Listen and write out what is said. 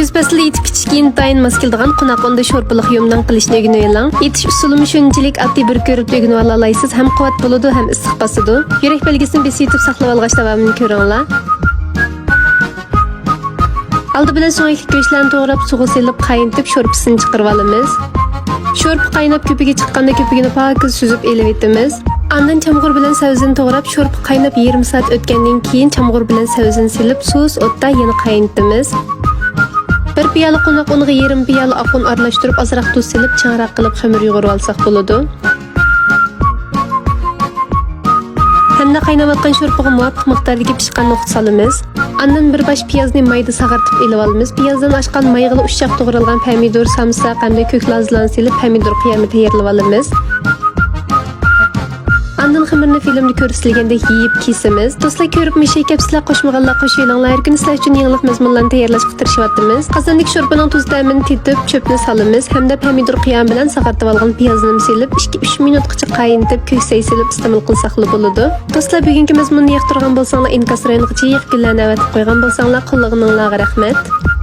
Kuz fasli yetib kichik intayin mos keladigan qonaqonda sho'rpiliq yumdan qilishni o'rganib oling. Yetish usulimi shunchalik oddiy bir ko'rib o'rganib olasizlar. Ham quvvat bo'ladi, ham issiq bosadi. Yurak belgisini besitib saqlab olg'ach davomini ko'ringlar. Aldı bilan so'nglik go'shtlarni to'g'rab suvga selib qaynatib sho'rpisini chiqarib olamiz. Sho'rpa qaynab ko'piga chiqqanda ko'pigini pokiz suzib elib etamiz. Andan chamg'ur bilan savzini to'g'rab sho'rpa qaynab 20 soat o'tgandan keyin chamg'ur bilan savzini silib suz o'tda yana qaynatamiz. Bir piyola qo'noq uniga 20 piyola oq un aralashtirib ozroq tuz silib changroq qilib xamir yo'g'irib olsak bo'ladi. Hamda qaynayotgan sho'rpaga muvofiq miqdordagi pishgan no'xat solamiz. Andan bir baş piyozni mayda sag'artib elib olamiz. Piyozdan oshgan mayg'ili ushchoq to'g'ralgan pomidor, samsak hamda ko'klarni silib pomidor qiyami tayyorlab olamiz. Andan xamirni filmda ko'rsatilgandek yeyib kesamiz. Do'stlar, ko'rib mishay kapslar qo'shmaganlar qo'shinglar. Har kun sizlar uchun yangilik mazmunlarni tayyorlashga tirishyapmiz. Qozondagi sho'rpaning tuz ta'mini tetib, cho'pni solamiz. Hamda pomidor qiyam bilan sag'artib olgan piyozni silib, 2-3 minutgacha qaynatib, ko'ksay silib iste'mol qilsak bo'ladi. Do'stlar, bugungi mazmunni yoqtirgan bo'lsanglar, inkos rayonigacha yaqinlarni avatib qo'ygan bo'lsanglar, qo'llag'iningizga rahmat.